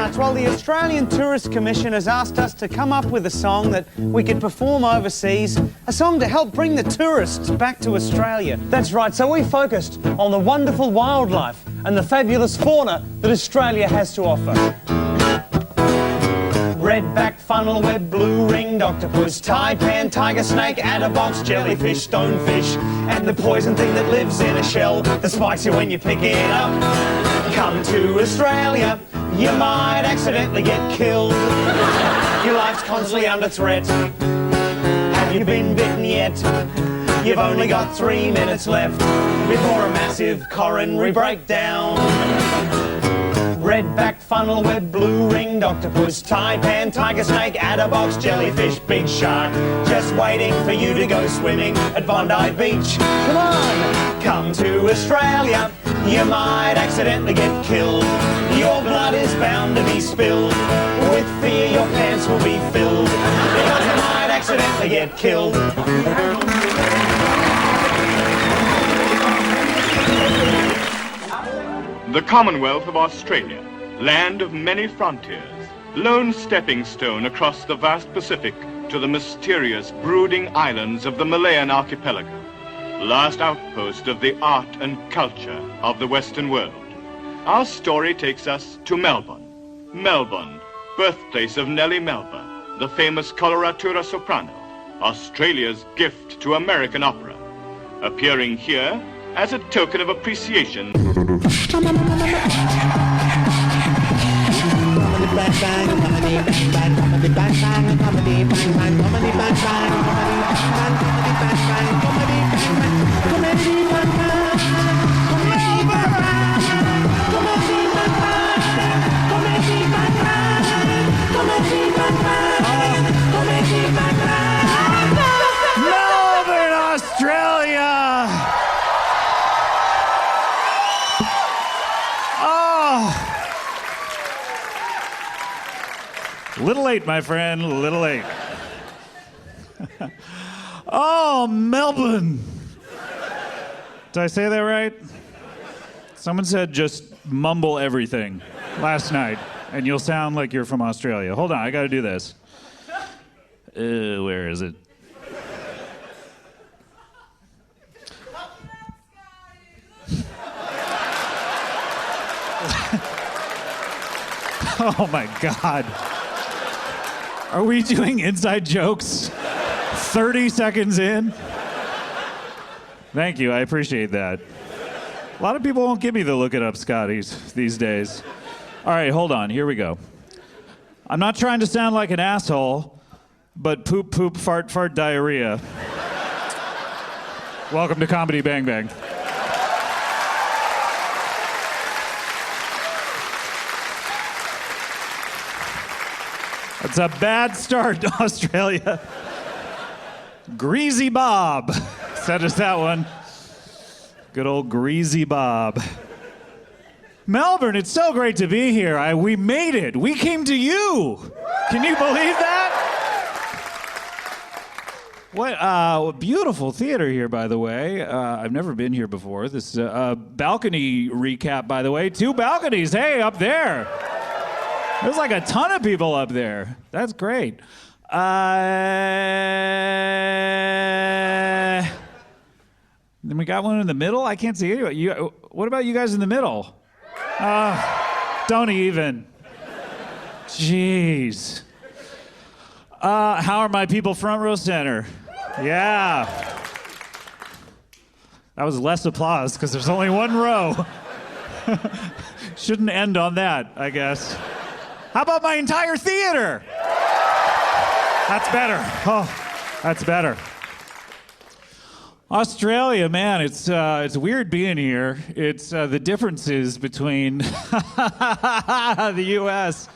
starts? Well, the Australian Tourist Commission has asked us to come up with a song that we could perform overseas, a song to help bring the tourists back to Australia. That's right, so we focused on the wonderful wildlife and the fabulous fauna that Australia has to offer. Redback, funnel web, blue-ringed octopus, taipan, tiger snake, adderbox, jellyfish, stonefish, and the poison thing that lives in a shell that spikes you when you pick it up. Come to Australia, you might accidentally get killed. Your life's constantly under threat. Have you been bitten yet? You've only got 3 minutes left before a massive coronary breakdown. Redback, funnel web, blue-ringed octopus, taipan, tiger snake, adderbox, jellyfish, big shark, just waiting for you to go swimming at Bondi Beach. Come on, come to Australia, you might accidentally get killed. Your blood is bound to be spilled. With fear your pants will be filled, because you might accidentally get killed. The Commonwealth of Australia, land of many frontiers, lone stepping stone across the vast Pacific to the mysterious, brooding islands of the Malayan archipelago, last outpost of the art and culture of the Western world. Our story takes us to Melbourne. Melbourne, birthplace of Nellie Melba, the famous coloratura soprano, Australia's gift to American opera, appearing here as a token of appreciation. Melbourne, Australia! Little late, my friend, little late. Oh, Melbourne. Did I say that right? Someone said just mumble everything last night, and you'll sound like you're from Australia. Hold on, I gotta do this. Where is it? Oh my God. Are we doing inside jokes 30 seconds in? Thank you, I appreciate that. A lot of people won't give me the look it up Scotties these days. All right, hold on, here we go. I'm not trying to sound like an asshole, but poop, poop, fart, fart, diarrhea. Welcome to Comedy Bang Bang. It's a bad start, Australia. Greasy Bob sent us that one. Good old Greasy Bob. Melbourne, it's so great to be here. We made it. We came to you. Can you believe that? What beautiful theater here, by the way. I've never been here before. This balcony recap, by the way. 2 balconies. Hey, up there. There's like a ton of people up there. That's great. Then we got one in the middle. I can't see anyone. What about you guys in the middle? Don't even. Jeez. How are my people front row center? Yeah. That was less applause because there's only 1 row. Shouldn't end on that, I guess. How about my entire theater? That's better. Oh, that's better. Australia, man, it's weird being here. It's the differences between the U.S.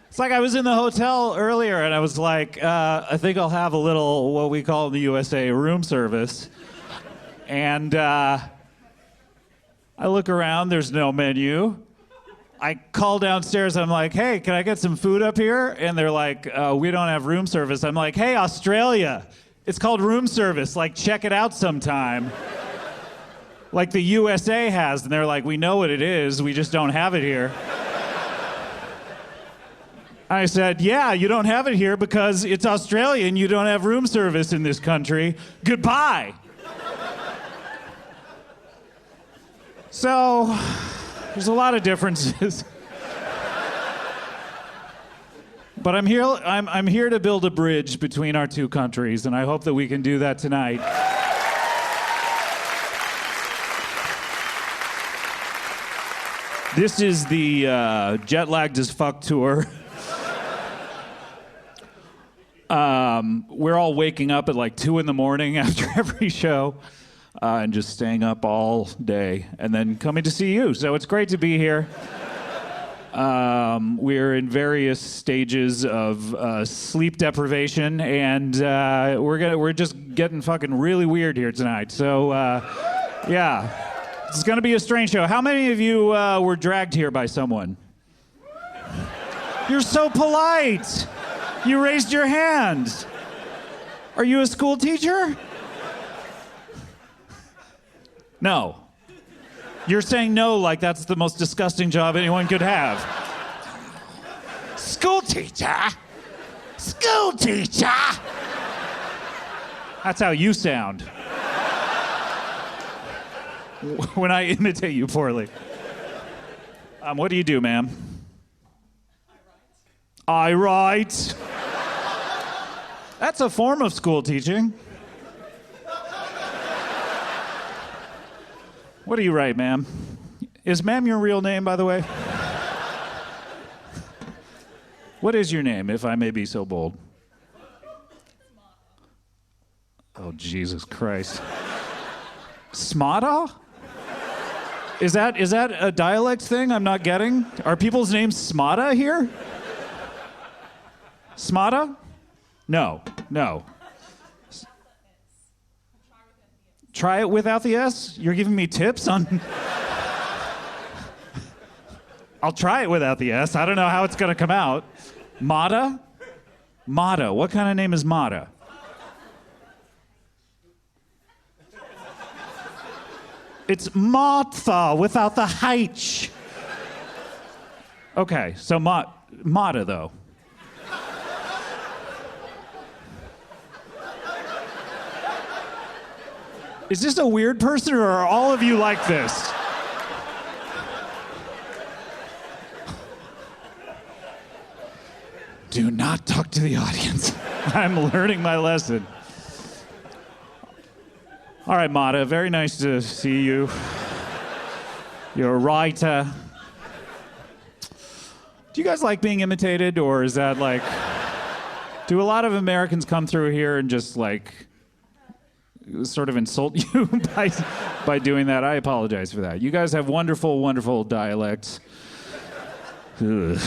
It's like I was in the hotel earlier and I was like, I think I'll have a little, what we call in the USA, room service. And I look around, there's no menu. I call downstairs, I'm like, hey, can I get some food up here? And they're like, we don't have room service. I'm like, hey, Australia, it's called room service. Like, check it out sometime. like the USA has, and they're like, we know what it is, we just don't have it here. I said, yeah, you don't have it here because it's Australian, you don't have room service in this country. Goodbye. So, there's a lot of differences. But I'm here to build a bridge between our two countries, and I hope that we can do that tonight. This is the Jet Lagged as Fuck tour. We're all waking up at like 2 a.m. after every show and just staying up all day and then coming to see you. So it's great to be here. We're in various stages of sleep deprivation, and we're just getting fucking really weird here tonight. So yeah. It's going to be a strange show. How many of you were dragged here by someone? You're so polite. You raised your hand. Are you a school teacher? No. You're saying no like that's the most disgusting job anyone could have. School teacher? School teacher? That's how you sound. When I imitate you poorly. What do you do, ma'am? I write. That's a form of school teaching. What do you write, ma'am? Is ma'am your real name, by the way? What is your name, if I may be so bold? Oh, Jesus Christ. Smada? Is that a dialect thing I'm not getting? Are people's names Smada here? Smada? No. Try it without the S? You're giving me tips on... I'll try it without the S. I don't know how it's gonna come out. Mata? Mata. What kind of name is Mata? It's Martha without the H. Okay, so Mata though. Is this a weird person or are all of you like this? Do not talk to the audience. I'm learning my lesson. All right, Mata, very nice to see you. You're a writer. Do you guys like being imitated, or is that like... Do a lot of Americans come through here and just like sort of insult you by doing that? I apologize for that. You guys have wonderful, wonderful dialects. 9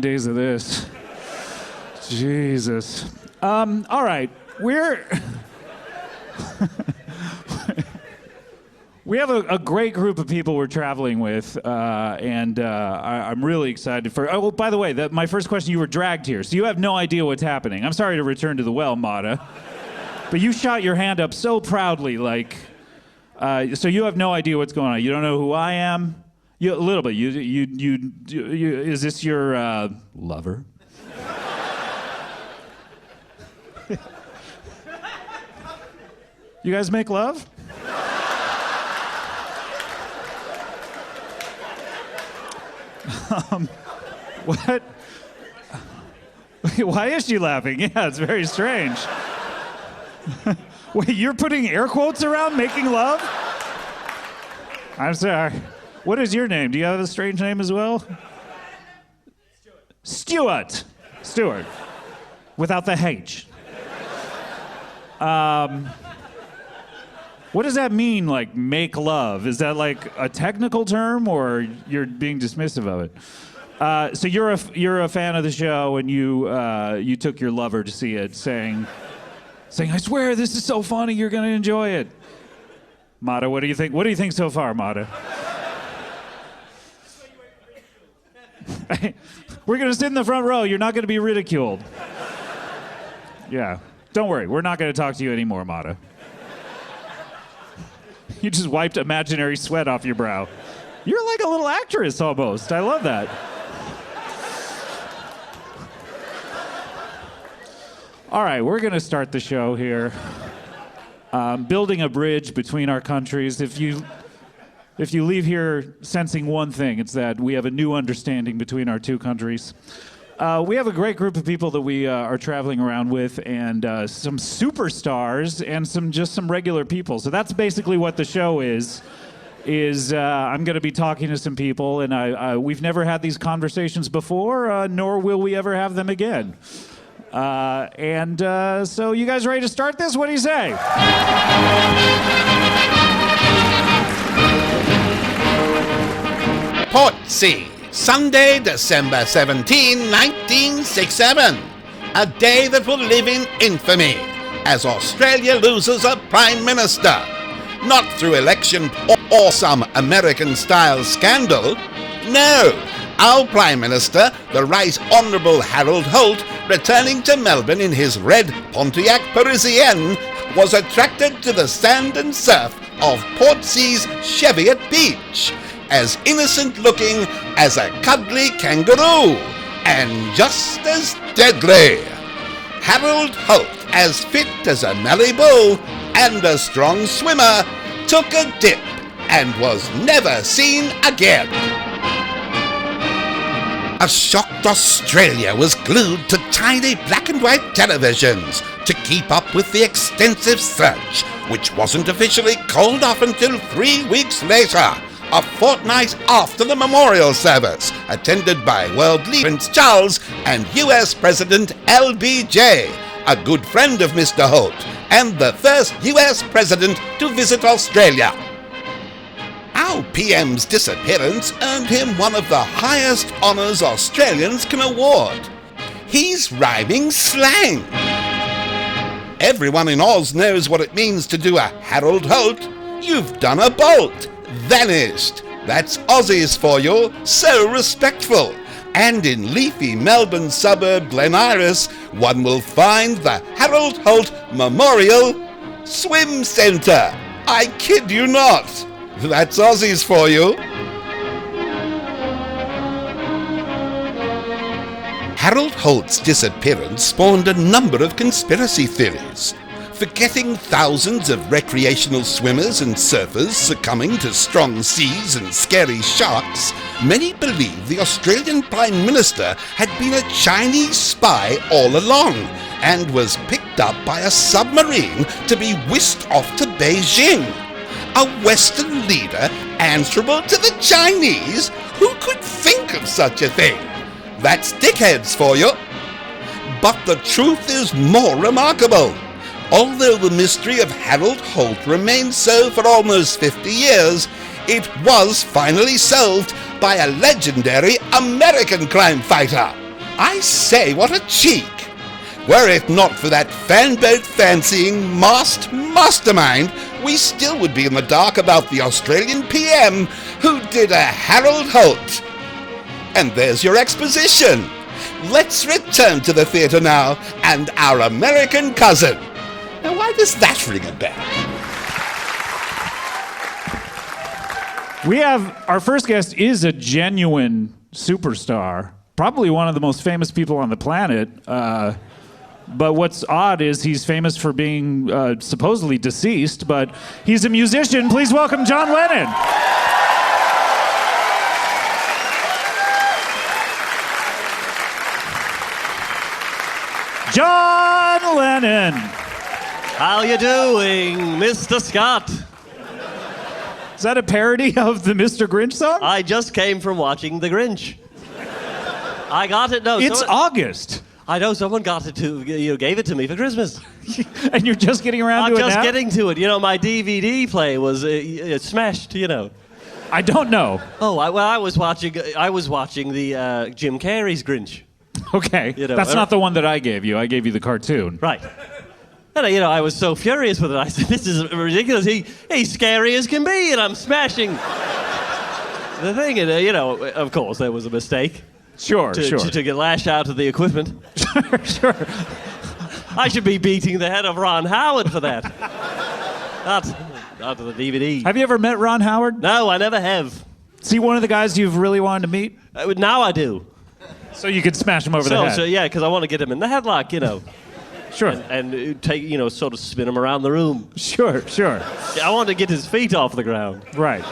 days of this. Jesus. All right. We have a great group of people we're traveling with, and I'm really excited for... Oh, by the way, my first question, you were dragged here, so you have no idea what's happening. I'm sorry to return to the well, Mata, but you shot your hand up so proudly, like... so you have no idea what's going on. You don't know who I am? A little bit. Is this your lover? You guys make love? What? Why is she laughing? Yeah, it's very strange. Wait, you're putting air quotes around making love? I'm sorry. What is your name? Do you have a strange name as well? Stuart. Stuart. Without the H. What does that mean, like, make love? Is that like a technical term, or you're being dismissive of it? So you're a fan of the show, and you took your lover to see it, saying, I swear this is so funny, you're gonna enjoy it. Mata, what do you think? What do you think so far, Mata? We're gonna sit in the front row. You're not gonna be ridiculed. Yeah, don't worry. We're not gonna talk to you anymore, Mata. You just wiped imaginary sweat off your brow. You're like a little actress almost. I love that. All right, we're going to start the show here. Building a bridge between our countries. If you leave here sensing one thing, it's that we have a new understanding between our two countries. We have a great group of people that we are traveling around with, and some superstars and some regular people. So that's basically what the show is I'm going to be talking to some people, and we've never had these conversations before, nor will we ever have them again. So you guys ready to start this? What do you say? Portsea, Sunday, December 17, 1967. A day that will live in infamy as Australia loses a Prime Minister. Not through election or some American-style scandal. No, our Prime Minister, the Right Honourable Harold Holt, returning to Melbourne in his red Pontiac Parisienne, was attracted to the sand and surf of Portsea's Cheviot Beach, as innocent-looking as a cuddly kangaroo, and just as deadly. Harold Holt, as fit as a Mallee bull and a strong swimmer, took a dip and was never seen again. A shocked Australia was glued to tiny black and white televisions to keep up with the extensive search, which wasn't officially called off until 3 weeks later, a fortnight after the memorial service, attended by world leader Prince Charles and US President LBJ, a good friend of Mr. Holt, and the first US president to visit Australia. Our PM's disappearance earned him one of the highest honours Australians can award. He's rhyming slang. Everyone in Oz knows what it means to do a Harold Holt. You've done a bolt. Vanished. That's Aussies for you, so respectful. And in leafy Melbourne suburb Glen Iris, one will find the Harold Holt Memorial Swim Centre. I kid you not. That's Aussies for you. Harold Holt's disappearance spawned a number of conspiracy theories. Forgetting thousands of recreational swimmers and surfers succumbing to strong seas and scary sharks, many believe the Australian Prime Minister had been a Chinese spy all along and was picked up by a submarine to be whisked off to Beijing. A Western leader answerable to the Chinese? Who could think of such a thing? That's dickheads for you. But the truth is more remarkable. Although the mystery of Harold Holt remained so for almost 50 years, it was finally solved by a legendary American crime fighter. I say, what a cheek! Were it not for that fanboat-fancying masked mastermind, we still would be in the dark about the Australian PM who did a Harold Holt. And there's your exposition. Let's return to the theatre now and our American cousin. Now, why does that ring a bell? Our first guest is a genuine superstar, probably one of the most famous people on the planet. But what's odd is he's famous for being supposedly deceased, but he's a musician. Please welcome John Lennon. John Lennon. How you doing, Mr. Scott? Is that a parody of the Mr. Grinch song? I just came from watching The Grinch. I got it. No, it's August. I know someone got it gave it to me for Christmas. And you're just getting around to it now? I'm just getting to it. You know, my DVD player was smashed. You know. I don't know. Oh, I was watching the Jim Carrey's Grinch. Okay, that's not the one that I gave you. I gave you the cartoon. Right. And I was so furious with it. I said, "This is ridiculous. He's scary as can be, and I'm smashing the thing." And of course, there was a mistake. Sure. To get lashed out of the equipment. Sure. I should be beating the head of Ron Howard for that. onto the DVD. Have you ever met Ron Howard? No, I never have. Is he one of the guys you've really wanted to meet? Now I do. So you could smash him over the head. So yeah, because I want to get him in the headlock, you know. Sure. And take, you know, sort of spin him around the room. Sure. I want to get his feet off the ground. Right.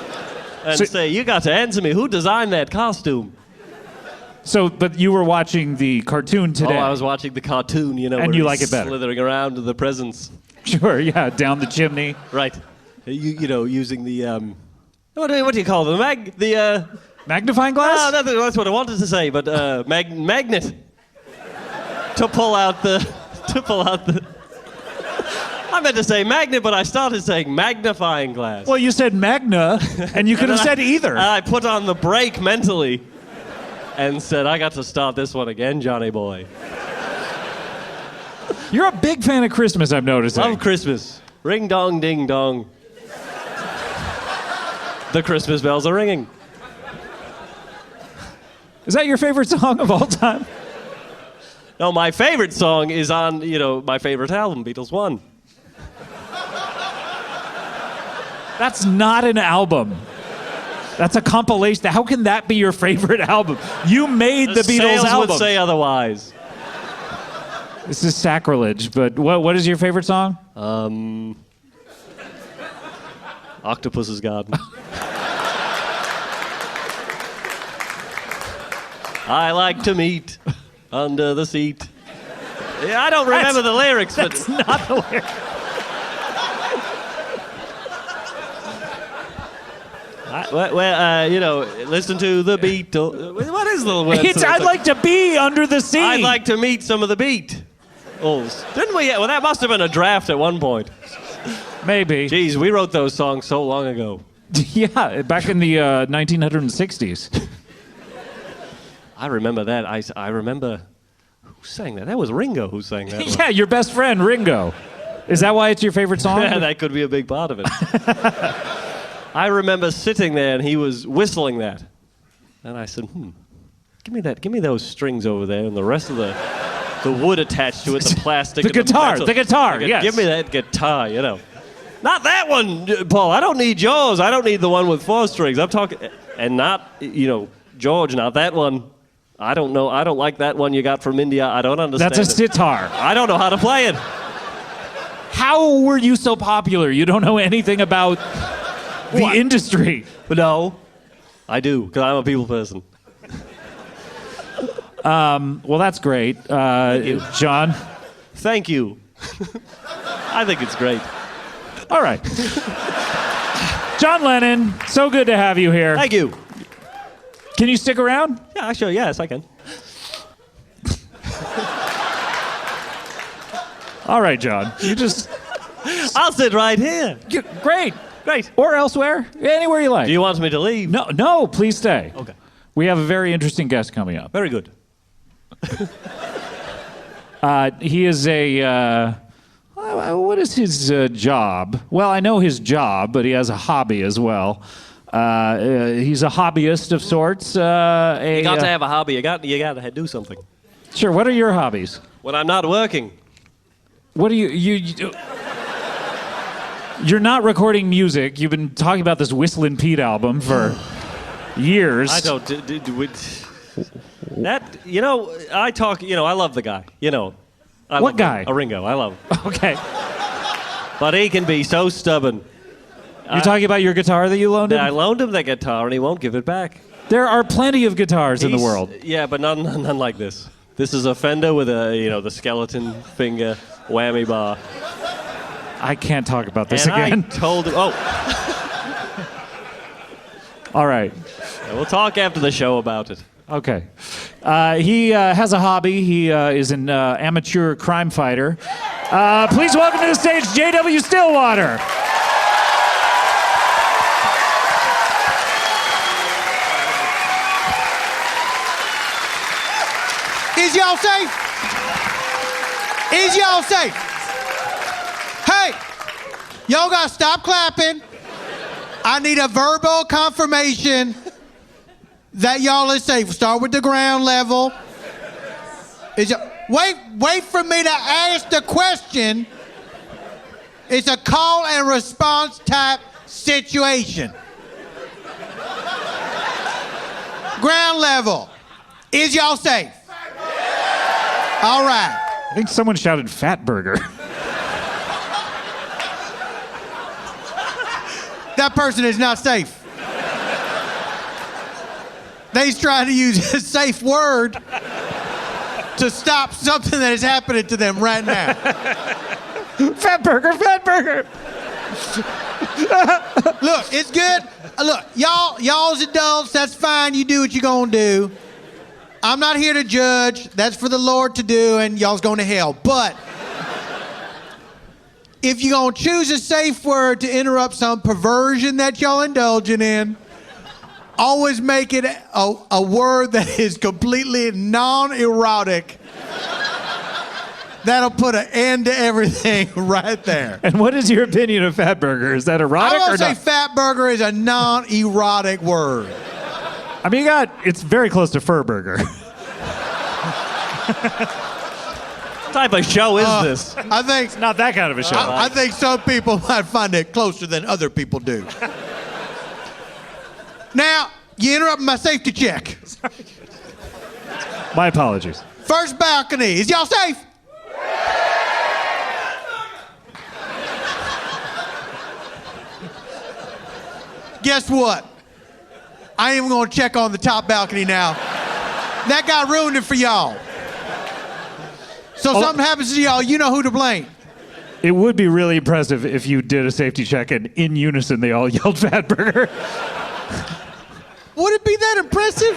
And So- say, you got to answer me. Who designed that costume? So, but you were watching the cartoon today. Oh, I was watching the cartoon, you know. And where you he's like it better. Slithering around to the presents. Sure, yeah, down the chimney. Right. You know, using the, what do you call them? Magnifying glass? No, that's what I wanted to say, but magnet. To pull out the... I meant to say magnet, but I started saying magnifying glass. Well, you said magna, and you could have said either. I put on the brake mentally and said, I got to start this one again, Johnny boy. You're a big fan of Christmas, I'm noticing. Love Christmas. Ring dong ding dong. The Christmas bells are ringing. Is that your favorite song of all time? No, my favorite song is on, you know, my favorite album, Beatles 1. That's not an album. That's a compilation. How can that be your favorite album? You made the Beatles Sales album. would say otherwise. This is sacrilege, but what is your favorite song? Octopus's Garden. I like to meet under the seat. Yeah, I don't remember the lyrics, but That's not the lyrics. you know, listen to the Beatles. What is the word? I'd like to be under the sea. I'd like to meet some of the Beatles. Didn't we? Well, that must have been a draft at one point. Maybe. Jeez, we wrote those songs so long ago. Yeah, back in the 1960s. I remember that. I remember who sang that. That was Ringo who sang that. Yeah, your best friend, Ringo. Is that why it's your favorite song? Yeah, that could be a big part of it. I remember sitting there and he was whistling that. And I said, give me those strings over there and the rest of the wood attached to it, the plastic. The and guitar, yes. Give me that guitar, you know. Not that one, Paul. I don't need yours. I don't need the one with 4 strings. I'm talking, and not, you know, George, not that one. I don't know. I don't like that one you got from India. I don't understand. That's a sitar. I don't know how to play it. How were you so popular? You don't know anything about the industry. No, I do, because I'm a people person. Well, that's great. you. John? Thank you. I think it's great. All right. John Lennon, so good to have you here. Thank you. Can you stick around? Yeah, sure. Yes, I can. All right, John. You just... I'll sit right here. Great. Great. Or elsewhere. Anywhere you like. Do you want me to leave? No, please stay. Okay. We have a very interesting guest coming up. Very good. He is a... what is his job? Well, I know his job, but he has a hobby as well. He's a hobbyist of sorts. You got to have a hobby. You got to do something. Sure. What are your hobbies? When I'm not working. What do you You're not recording music. You've been talking about this Whistlin' Pete album for years. I don't do it. That, you know, I talk, you know, I love the guy. You know. What guy? A Ringo. I love him. Okay. But he can be so stubborn. You're talking about your guitar that you loaned him? I loaned him the guitar and he won't give it back. There are plenty of guitars in the world. Yeah, but none like this. This is a Fender with a, you know, the skeleton finger whammy bar. I can't talk about this And again. I told him, All right. we'll talk after the show about it. Okay. He has a hobby. He is an amateur crime fighter. Please welcome to the stage J.W. Stillwater. Is y'all safe? Is y'all safe? Hey, y'all gotta stop clapping. I need a verbal confirmation that y'all is safe. Start with the ground level. Wait for me to ask the question. It's a call and response type situation. Ground level. Is y'all safe? All right. I think someone shouted Fat Burger. That person is not safe. They's trying to use a safe word to stop something that is happening to them right now. Fat Burger, Fat Burger. Look, it's good. Look, y'all's adults, that's fine. You do what you're gonna do. I'm not here to judge. That's for the Lord to do, and y'all's going to hell. But if you're gonna choose a safe word to interrupt some perversion that y'all indulging in, always make it a word that is completely non-erotic. That'll put an end to everything right there. And what is your opinion of Fat Burger? Is that erotic I'm or gonna say not? fat burger is a non-erotic word. I mean, it's very close to Fur Burger. What type of show is this? I think Not that kind of a show. I think some people might find it closer than other people do. Now, you interrupt my safety check. My apologies. First balcony. Is y'all safe? Guess what? I ain't even gonna check on the top balcony now. That guy ruined it for y'all. So something happens to y'all, you know who to blame. It would be really impressive if you did a safety check and in unison they all yelled Fat Burger. Would it be that impressive?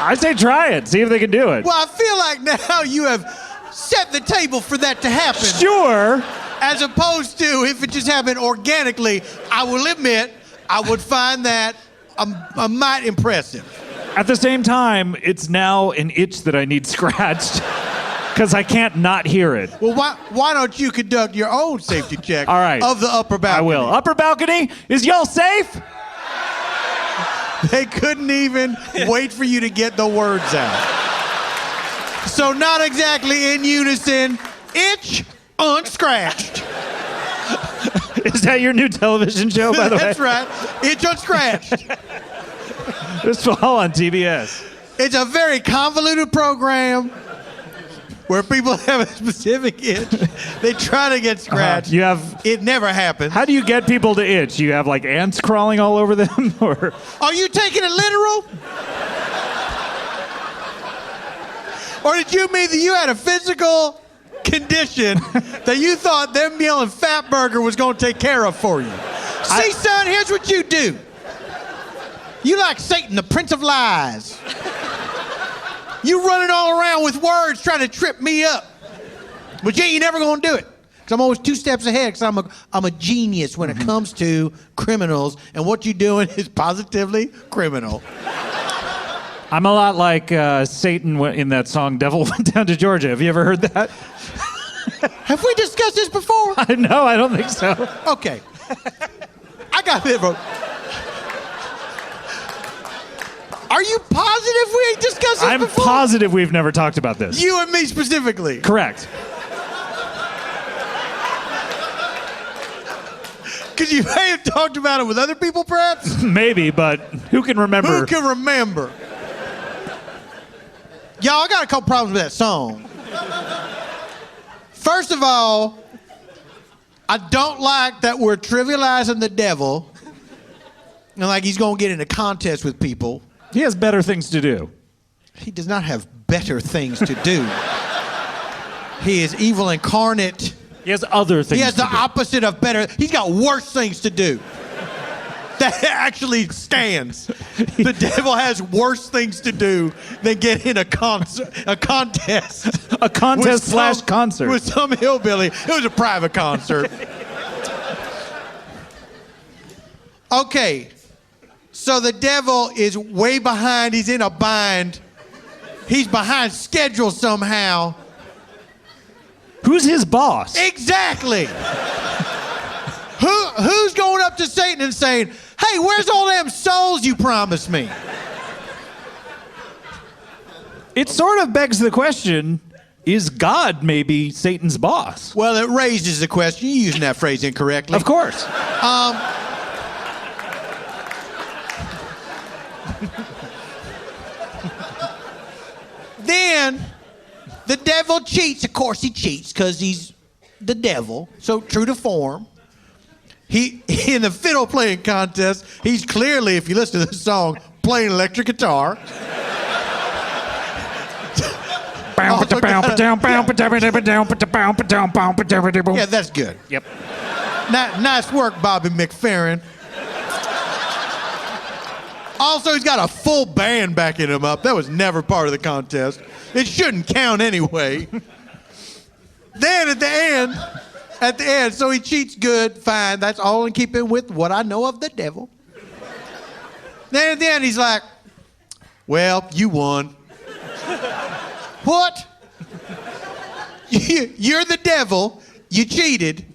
I say try it. See if they can do it. Well, I feel like now you have set the table for that to happen. Sure. As opposed to if it just happened organically, I will admit I would find that a mite impressive. At the same time, it's now an itch that I need scratched because I can't not hear it. Well, why don't you conduct your own safety check All right. of the upper balcony? I will. Upper balcony, is y'all safe? They couldn't even wait for you to get the words out. So not exactly in unison. Itch unscratched. Is that your new television show, by the way? That's right. Itch unscratched. This fall on TBS. It's a very convoluted program where people have a specific itch. They try to get scratched. You have. It never happens. How do you get people to itch? You have like ants crawling all over them, or? Are you taking it literal? Or did you mean that you had a physical condition that you thought them yelling Fat Burger was going to take care of for you? See, son, here's what you do. You like Satan, the Prince of Lies. You running all around with words trying to trip me up. But you ain't never going to do it. Because I'm always 2 steps ahead because I'm a genius when it comes to criminals. And what you're doing is positively criminal. I'm a lot like Satan in that song "Devil Went Down to Georgia." Have you ever heard that? Have we discussed this before? No, I don't think so. Okay. I got it, bro. Are you positive we ain't discussed this I'm before? positive we've never talked about this. You and me specifically. Correct. Because you may have talked about it with other people, perhaps? Maybe, but who can remember? Who can remember? Y'all, I got a couple problems with that song. First of all, I don't like that we're trivializing the devil and like he's going to get in a contest with people. He has better things to do. He does not have better things to do. He is evil incarnate. He has other things He has to the do. opposite of better. He's got worse things to do. That actually stands. The devil has worse things to do than get in a contest. A contest slash concert. With some hillbilly. It was a private concert. Okay. So the devil is way behind. He's in a bind. He's behind schedule somehow. Who's his boss? Exactly. Who's going up to Satan and saying, "Hey, where's all them souls you promised me?" It sort of begs the question, is God maybe Satan's boss? Well, it raises the question. You're using that phrase incorrectly. Of course. Then the devil cheats. Of course he cheats because he's the devil. So true to form. He in the fiddle playing contest, he's clearly, if you listen to the song, playing electric guitar. Yeah, that's good. Yep. Nice work, Bobby McFerrin. Also, he's got a full band backing him up. That was never part of the contest. It shouldn't count anyway. Then at the end, so he cheats good, fine. That's all in keeping with what I know of the devil. Then at the end, he's like, well, you won. What? You're the devil. You cheated.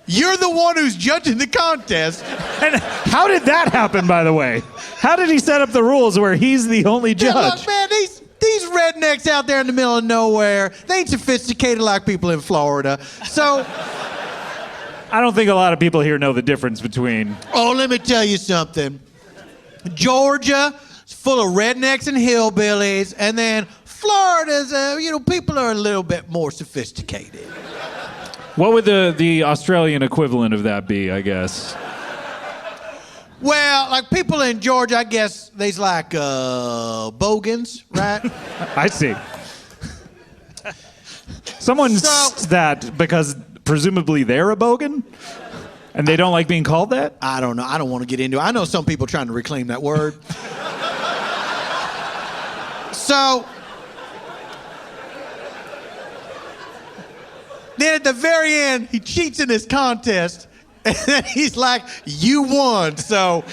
You're the one who's judging the contest. And how did that happen, by the way? How did he set up the rules where he's the only judge? Yeah, look, man, these rednecks out there in the middle of nowhere, they ain't sophisticated like people in Florida. So, I don't think a lot of people here know the difference between... oh, let me tell you something. Georgia is full of rednecks and hillbillies, and then Florida's, people are a little bit more sophisticated. What would the Australian equivalent of that be, I guess? Well, like people in Georgia, I guess they's like bogans, right? I see. Someone said that because presumably they're a bogan? And they don't like being called that? I don't know. I don't want to get into it. I know some people trying to reclaim that word. So, then at the very end, he cheats in his contest, and then he's like, you won. So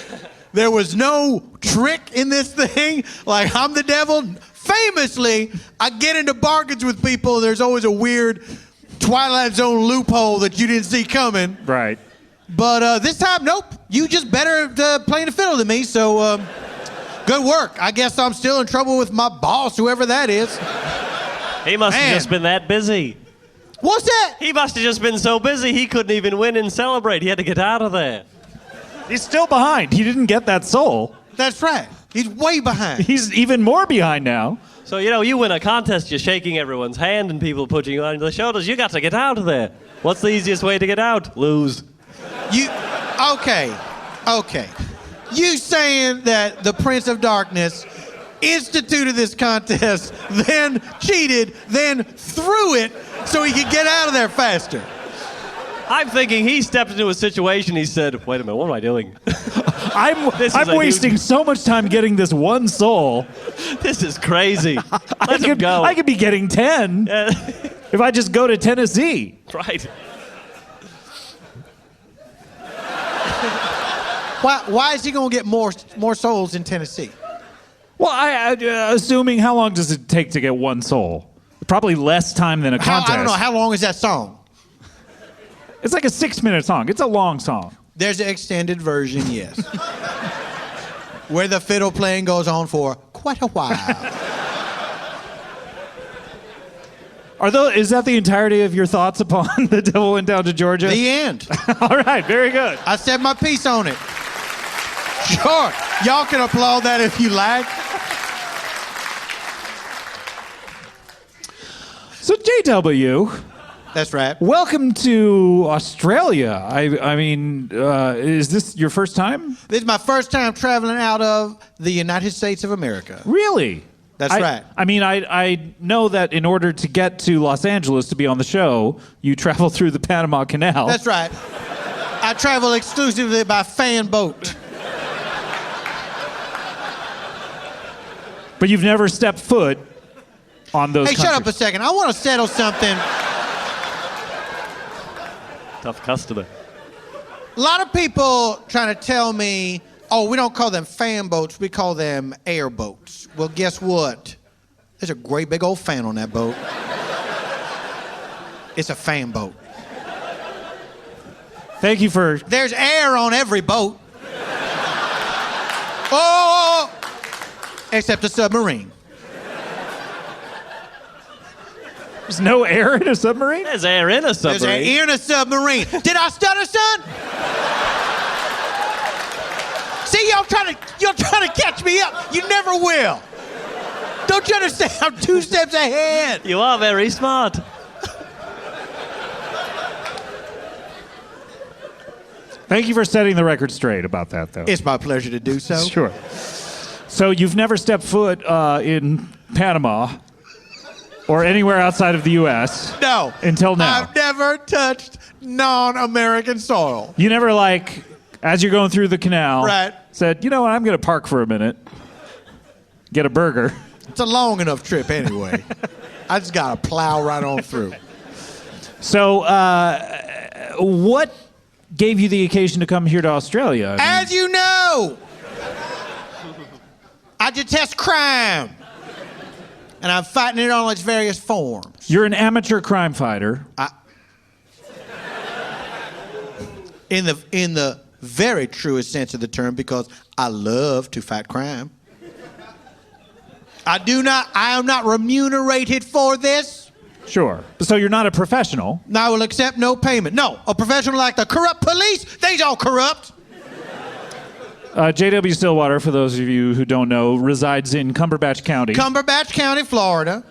there was no trick in this thing. Like, I'm the devil. Famously, I get into bargains with people. There's always a weird Twilight Zone loophole that you didn't see coming. Right. But this time, nope. You just better playing the fiddle than me, so good work. I guess I'm still in trouble with my boss, whoever that is. He must have just been that busy. What's that? He must have just been so busy he couldn't even win and celebrate. He had to get out of there. He's still behind. He didn't get that soul. That's right. He's way behind. He's even more behind now. So, you win a contest, you're shaking everyone's hand and people putting you on the shoulders. You got to get out of there. What's the easiest way to get out? Lose. Okay. You saying that the Prince of Darkness instituted this contest, then cheated, then threw it so he could get out of there faster. I'm thinking he stepped into a situation, he said, wait a minute, what am I doing? I'm wasting so much time getting this one soul. This is crazy. Let him go. I could be getting 10 if I just go to Tennessee. Right. Why is he going to get more souls in Tennessee? Well, assuming how long does it take to get one soul? Probably less time than a contest. I don't know. How long is that song? It's like a 6-minute song. It's a long song. There's an extended version, yes. Where the fiddle playing goes on for quite a while. Is that the entirety of your thoughts upon The Devil Went Down to Georgia? The end. All right, very good. I said my piece on it. Sure. Y'all can applaud that if you like. So, JW. That's right. Welcome to Australia. I mean, is this your first time? This is my first time traveling out of the United States of America. Really? That's right. I mean, I know that in order to get to Los Angeles to be on the show, you travel through the Panama Canal. That's right. I travel exclusively by fan boat. But you've never stepped foot on those countries. Shut up a second. I want to settle something. Tough customer. A lot of people trying to tell me, oh, we don't call them fan boats, we call them airboats. Well, guess what? There's a great big old fan on that boat. It's a fan boat. Thank you for... There's air on every boat. Oh! Except a submarine. There's no air in a submarine? There's air in a submarine. There's air in a submarine. Did I stutter, son? See, y'all trying to catch me up. You never will. Don't you understand? I'm 2 steps ahead. You are very smart. Thank you for setting the record straight about that, though. It's my pleasure to do so. Sure. So you've never stepped foot in Panama or anywhere outside of the U.S. No. Until now. I've never touched non-American soil. You never, like, as you're going through the canal, Right. said, you know what, I'm going to park for a minute, get a burger. It's a long enough trip anyway. I just got to plow right on through. So what gave you the occasion to come here to Australia? As you know, I detest crime. And I'm fighting it in all its various forms. You're an amateur crime fighter. In the very truest sense of the term, because I love to fight crime. I am not remunerated for this. Sure. So you're not a professional. And I will accept no payment. No, a professional like the corrupt police, they's all corrupt. J.W. Stillwater, for those of you who don't know, resides in Cumberbatch County. Cumberbatch County, Florida.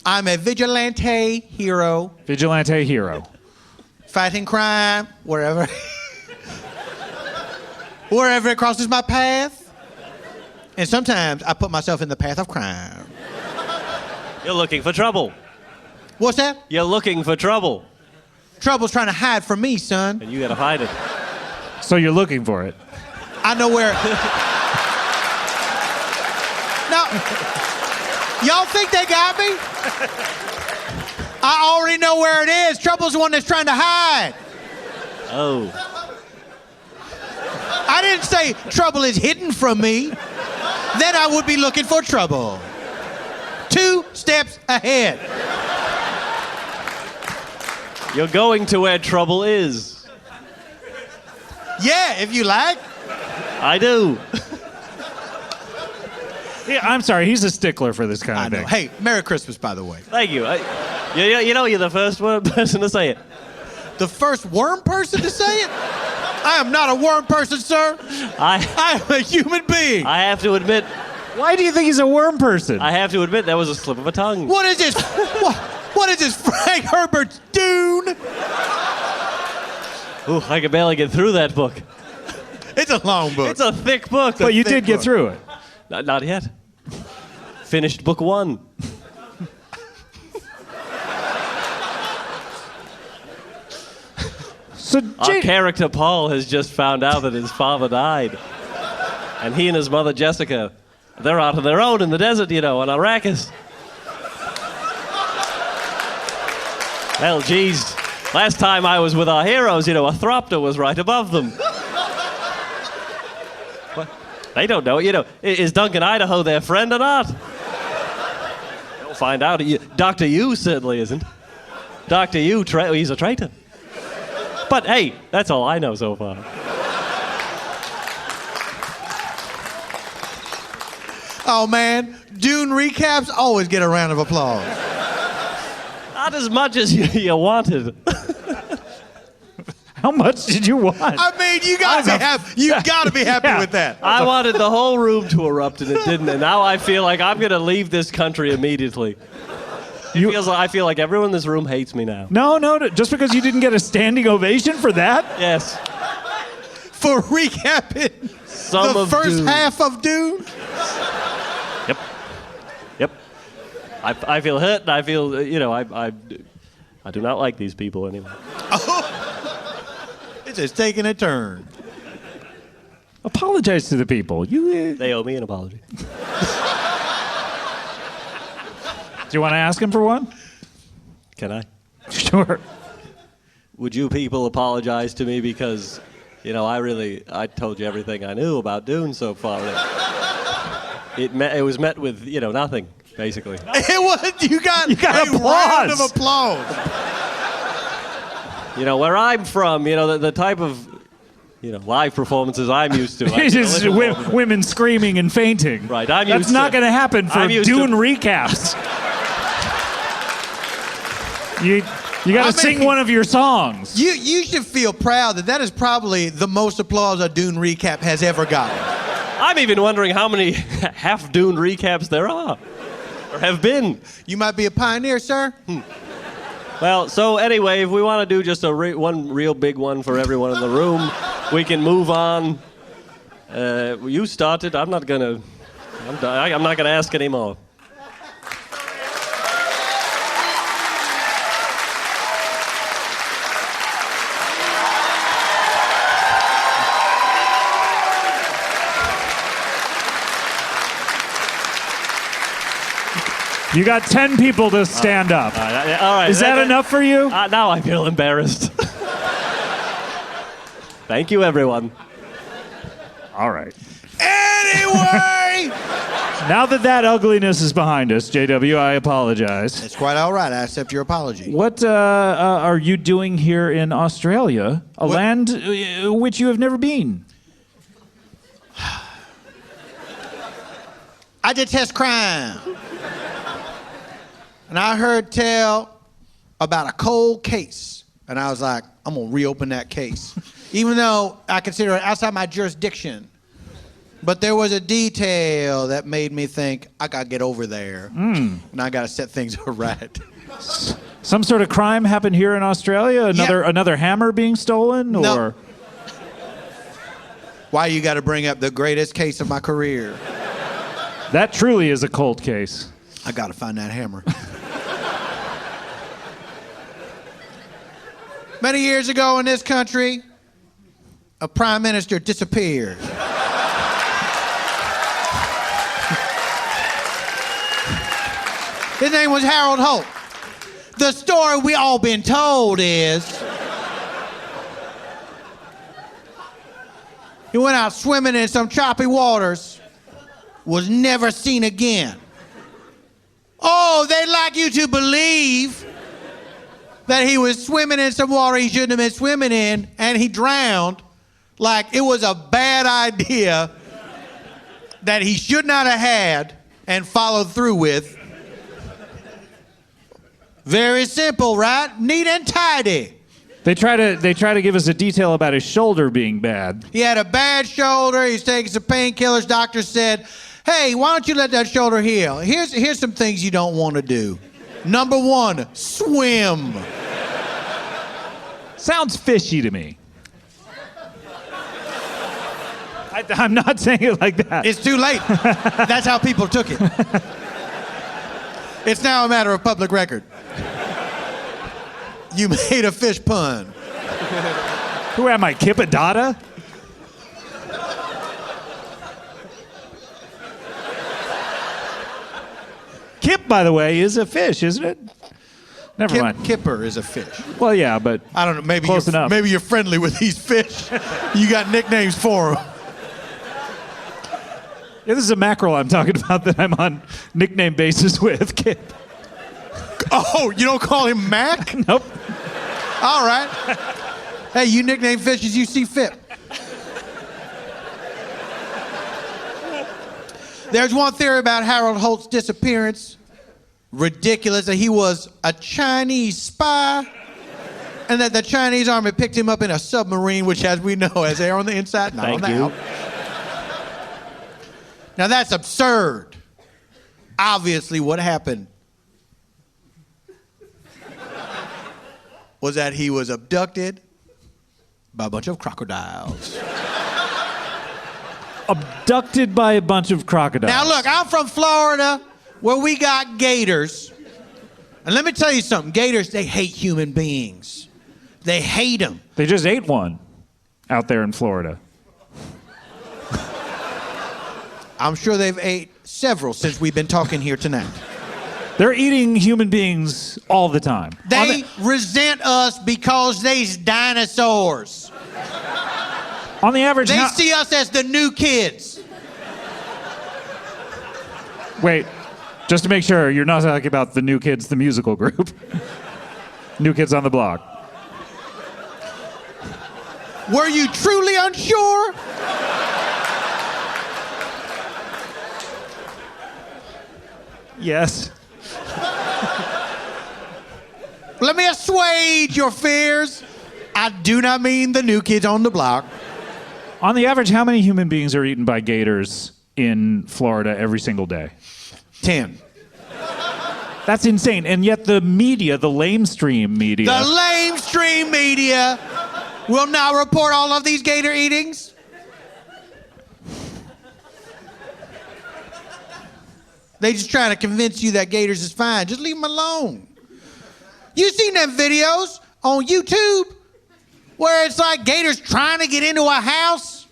I'm a vigilante hero. Vigilante hero. Fighting crime wherever it crosses my path. And sometimes I put myself in the path of crime. You're looking for trouble. What's that? You're looking for trouble. Trouble's trying to hide from me, son. And you gotta hide it. So you're looking for it. I know where. Now, y'all think they got me? I already know where it is. Trouble's the one that's trying to hide. Oh. I didn't say trouble is hidden from me. Then I would be looking for trouble. 2 steps ahead. You're going to where trouble is. Yeah, if you like. I do. Yeah, I'm sorry, he's a stickler for this kind I of know. thing. Hey, Merry Christmas, by the way. Thank you. You know, you're the first person to say it. The first worm person to say it? I am not a worm person, sir. I am a human being. I have to admit. Why do you think he's a worm person? I have to admit that was a slip of a tongue. What is this? What is this, Frank Herbert's Dune? Ooh, I can barely get through that book. It's a long book. It's a thick book. But you did get through it. Not yet. Finished book 1. So Our character Paul has just found out that his father died. And he and his mother Jessica, they're out on their own in the desert, you know, on Arrakis. Well, geez. Last time I was with our heroes, you know, a thropter was right above them. What? They don't know. You know, is Duncan Idaho their friend or not? They'll find out. Dr. Yu certainly isn't. Dr. Yu, he's a traitor. But hey, that's all I know so far. Oh, man. Dune recaps always get a round of applause. Not as much as you wanted. How much did you want? I mean, you gotta be happy with that. I wanted the whole room to erupt, and it didn't. And now I feel like I'm going to leave this country immediately. I feel like everyone in this room hates me now. No, just because you didn't get a standing ovation for that? Yes. For recapping the first half of Dune? Yep. I feel hurt, and I feel, you know, I do not like these people anymore. It's just taking a turn. Apologize to the people. They owe me an apology. Do you want to ask him for one? Can I? Sure. Would you people apologize to me because, you know, I told you everything I knew about Dune so far. It was met with, you know, nothing, basically. It was. You got a applause. round of applause. You know, where I'm from, you know, the type of, you know, live performances I'm used to. It's just women screaming and fainting. Right, I'm That's used not to- going to happen for I'm used to- Dune recaps. You got to sing one of your songs. You should feel proud that is probably the most applause a Dune recap has ever gotten. I'm even wondering how many half Dune recaps there are, or have been. You might be a pioneer, sir. Well, so anyway, if we want to do just one real big one for everyone in the room, we can move on. You started. I'm not gonna ask anymore. You got 10 people to stand up. All right. Is that enough for you? Now I feel embarrassed. Thank you, everyone. All right. Anyway! Now that ugliness is behind us, JW, I apologize. It's quite all right. I accept your apology. What are you doing here in Australia, a land which you have never been? I detest crime. And I heard tell about a cold case. And I was like, I'm going to reopen that case. Even though I consider it outside my jurisdiction. But there was a detail that made me think, I got to get over there. And I got to set things right. Some sort of crime happened here in Australia? Another hammer being stolen? No. Or Why you got to bring up the greatest case of my career? That truly is a cold case. I got to find that hammer. Many years ago in this country, a prime minister disappeared. His name was Harold Holt. The story we all been told is he went out swimming in some choppy waters, was never seen again. Oh, they'd like you to believe that he was swimming in some water he shouldn't have been swimming in, and he drowned, like it was a bad idea that he should not have had and followed through with. Very simple, right? Neat and tidy. They try to give us a detail about his shoulder being bad. He had a bad shoulder. He's taking some painkillers. Doctor said, hey, why don't you let that shoulder heal? Here's some things you don't want to do. Number 1, swim. Sounds fishy to me. I'm not saying it like that. It's too late. That's how people took it. It's now a matter of public record. You made a fish pun. Who am I, Kip Adada? Kip, by the way, is a fish, isn't it? Never mind. Kipper is a fish. Well, yeah, but I don't know. Maybe close enough. Maybe you're friendly with these fish. You got nicknames for them. Yeah, this is a mackerel I'm talking about that I'm on nickname basis with, Kip. Oh, you don't call him Mac? Nope. All right. Hey, you nickname fish as you see fit. There's one theory about Harold Holt's disappearance. Ridiculous, that he was a Chinese spy and that the Chinese army picked him up in a submarine, which, as we know, has air on the inside, not on the out. Now, that's absurd. Obviously, what happened was that he was abducted by a bunch of crocodiles. Abducted by a bunch of crocodiles. Now, look, I'm from Florida, where we got gators. And let me tell you something. Gators, they hate human beings. They hate them. They just ate one out there in Florida. I'm sure they've ate several since we've been talking here tonight. They're eating human beings all the time. They resent us because they's dinosaurs. On the average... They see us as the new kids. Wait, just to make sure, you're not talking about the New Kids, the musical group. New Kids on the Block. Were you truly unsure? Yes. Let me assuage your fears. I do not mean the new kids on the block. On the average, how many human beings are eaten by gators in Florida every single day? 10. That's insane. And yet the media, the lamestream media. The lamestream media will now report all of these gator eatings. They just trying to convince you that gators is fine. Just leave them alone. You seen them videos on YouTube where it's like gators trying to get into a house?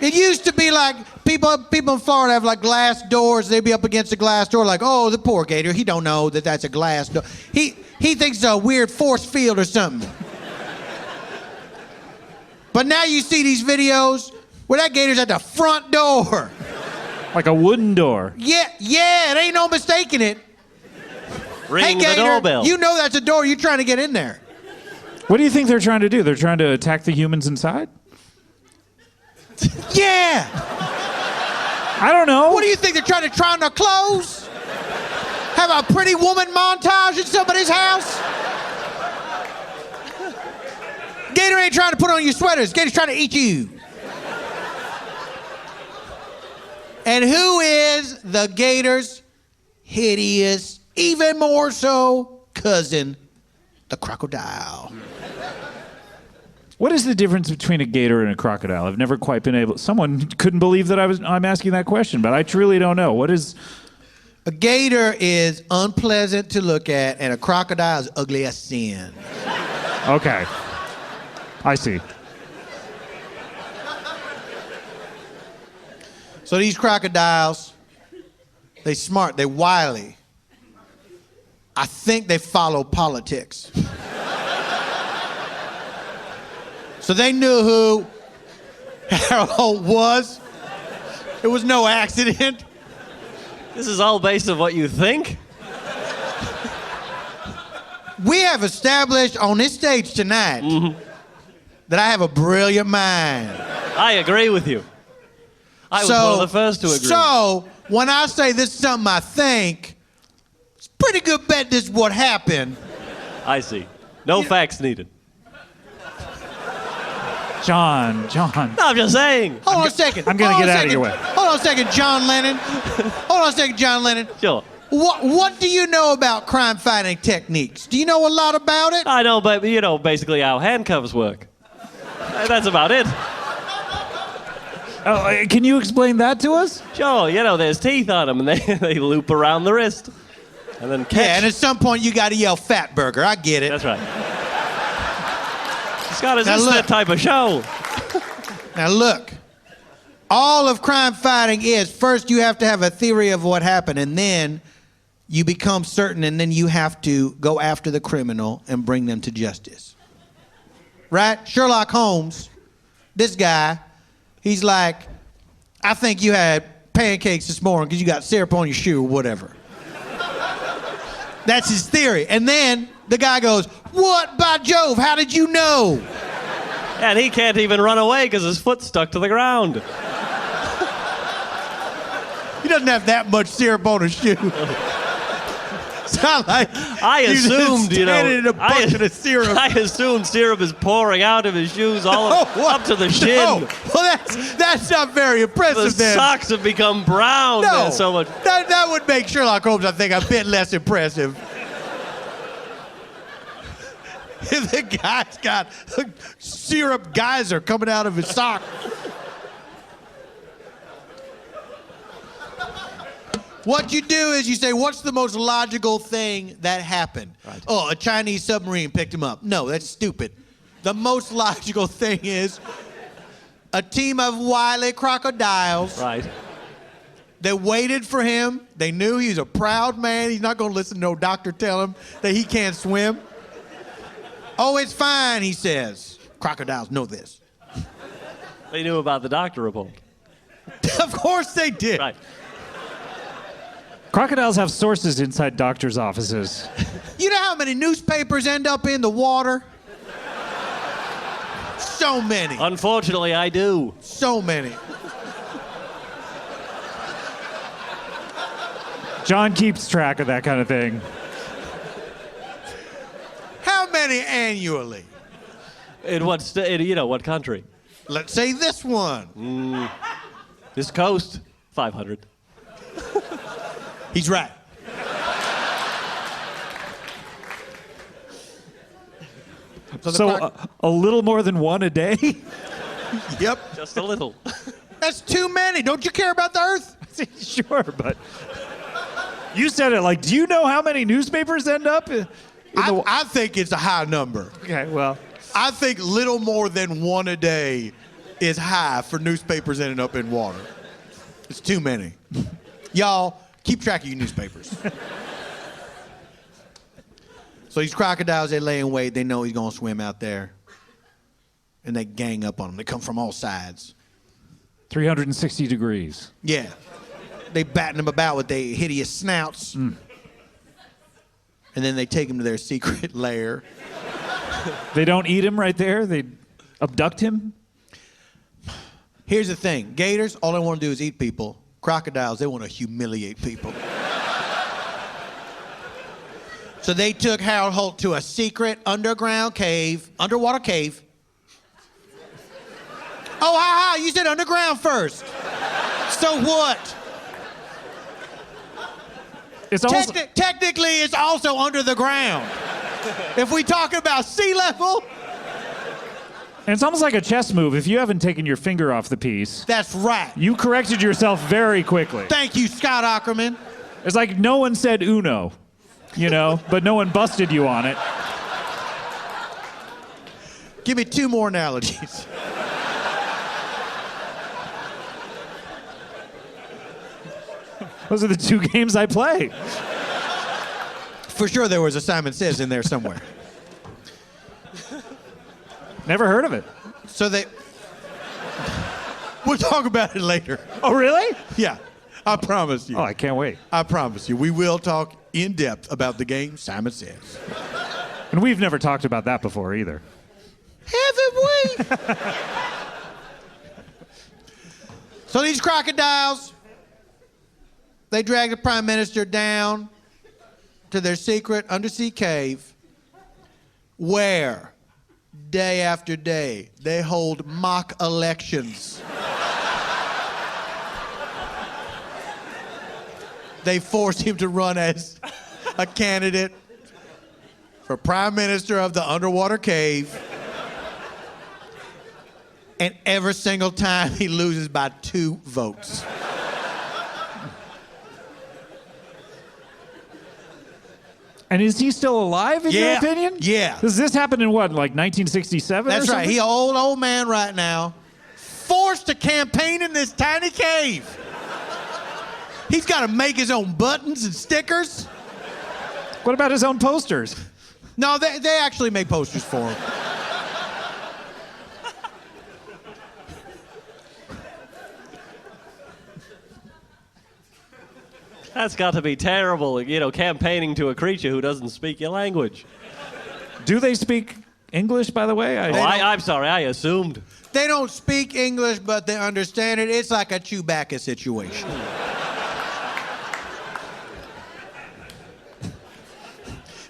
It used to be like people in Florida have like glass doors. They'd be up against a glass door like, oh, the poor gator. He don't know that that's a glass door. He thinks it's a weird force field or something. But now you see these videos where that gator's at the front door. Like a wooden door. Yeah, it ain't no mistaking it. Ring Hey, the gator, doorbell. you know that's a door. You're trying to get in there. What do you think they're trying to do? They're trying to attack the humans inside? Yeah. I don't know. What do you think? They're trying to try on their clothes? Have a pretty woman montage in somebody's house? Gator ain't trying to put on your sweaters. Gator's trying to eat you. And who is the gator's hideous, even more so, cousin, the crocodile? What is the difference between a gator and a crocodile? I've never quite been able. Someone couldn't believe that I'm asking that question, but I truly don't know. What is? A gator is unpleasant to look at, and a crocodile is ugly as sin. Okay. I see. So these crocodiles, they smart, they wily. I think they follow politics. So they knew who Harold Holt was. It was no accident. This is all based on what you think? We have established on this stage tonight that I have a brilliant mind. I agree with you. I was one of the first to agree. So, when I say this is something I think, it's a pretty good bet this is what happened. I see. No facts needed. John. No, I'm just saying. Hold on a second. I'm gonna get out of your way. Hold on a second, John Lennon. Hold on a second, John Lennon. Sure. What do you know about crime fighting techniques? Do you know a lot about it? I know, but you know, basically how handcuffs work. That's about it. Oh, can you explain that to us? Sure, you know, there's teeth on them, and they loop around the wrist. And then catch. Yeah, and at some point you got to yell "Fat Burger." I get it. That's right. Scott, is Now this look. that type of show? Now look, all of crime fighting is first you have to have a theory of what happened, and then you become certain, and then you have to go after the criminal and bring them to justice. Right? Sherlock Holmes, this guy, he's like, I think you had pancakes this morning because you got syrup on your shoe or whatever. That's his theory. And then the guy goes, what, by Jove, how did you know? And he can't even run away because his foot's stuck to the ground. He doesn't have that much syrup on his shoe. It's not like I he's assumed, you know, standing in a bucket of syrup. I assumed syrup is pouring out of his shoes all up to the shin. No. Well, that's not very The impressive then. socks have become brown. No, Man, so much. that would make Sherlock Holmes, I think, a bit less impressive. The guy's got a syrup geyser coming out of his sock. What you do is you say, what's the most logical thing that happened? Right. Oh, a Chinese submarine picked him up. No, that's stupid. The most logical thing is a team of wily crocodiles. Right. They waited for him. They knew he was a proud man. He's not going to listen to no doctor tell him that he can't swim. Oh, it's fine, he says. Crocodiles know this. They knew about the doctor report. Of course they did. Right. Crocodiles have sources inside doctors' offices. You know how many newspapers end up in the water? So many. Unfortunately, I do. So many. John keeps track of that kind of thing. many annually? In what what country? Let's say this one. This coast, 500. He's right. So a little more than one a day? Yep. Just a little. That's too many. Don't you care about the Earth? Sure, but you said it like, do you know how many newspapers end up in the... I think it's a high number. Okay, well... I think little more than one a day is high for newspapers ending up in water. It's too many. Y'all, keep track of your newspapers. So these crocodiles, they lay in wait. They know he's going to swim out there. And they gang up on him. They come from all sides. 360 degrees. Yeah. They batten him about with their hideous snouts. And then they take him to their secret lair. They don't eat him right there? They abduct him? Here's the thing. Gators, all they want to do is eat people. Crocodiles, they want to humiliate people. So they took Harold Holt to a secret underwater cave. Oh, ha! You said underground first. So what? It's also... Technically, it's also under the ground. If we talk about sea level... And it's almost like a chess move. If you haven't taken your finger off the piece... That's right. You corrected yourself very quickly. Thank you, Scott Aukerman. It's like no one said Uno, but no one busted you on it. Give me two more analogies. Those are the two games I play. For sure there was a Simon Says in there somewhere. Never heard of it. So we'll talk about it later. Oh, really? Yeah, I promise you. Oh, I can't wait. I promise you. We will talk in depth about the game Simon Says. And we've never talked about that before either. Haven't we? So these crocodiles, they drag the Prime Minister down to their secret undersea cave where, day after day, they hold mock elections. They force him to run as a candidate for Prime Minister of the underwater cave. And every single time he loses by 2 votes. And is he still alive, in your opinion? Yeah. Does this happen in what, like 1967 That's or right. something? He an old man right now, forced to campaign in this tiny cave. He's got to make his own buttons and stickers. What about his own posters? No, they actually make posters for him. That's got to be terrible, campaigning to a creature who doesn't speak your language. Do they speak English, by the way? I'm sorry, I assumed. They don't speak English, but they understand it. It's like a Chewbacca situation.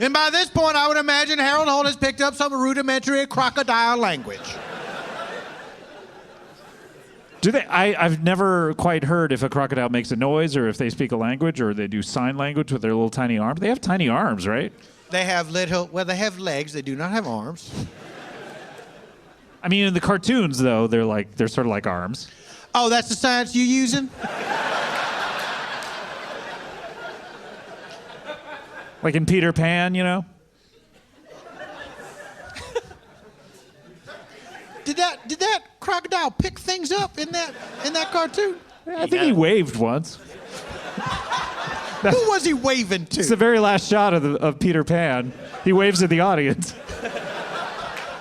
And by this point, I would imagine Harold Holt has picked up some rudimentary crocodile language. Do they? I've never quite heard if a crocodile makes a noise or if they speak a language or they do sign language with their little tiny arms. They have tiny arms, right? They have they have legs. They do not have arms. I mean, in the cartoons, though, they're sort of like arms. Oh, that's the science you're using? Like in Peter Pan, Did that crocodile pick things up in that cartoon? I think he waved once. Who was he waving to? It's the very last shot of Peter Pan. He waves at the audience.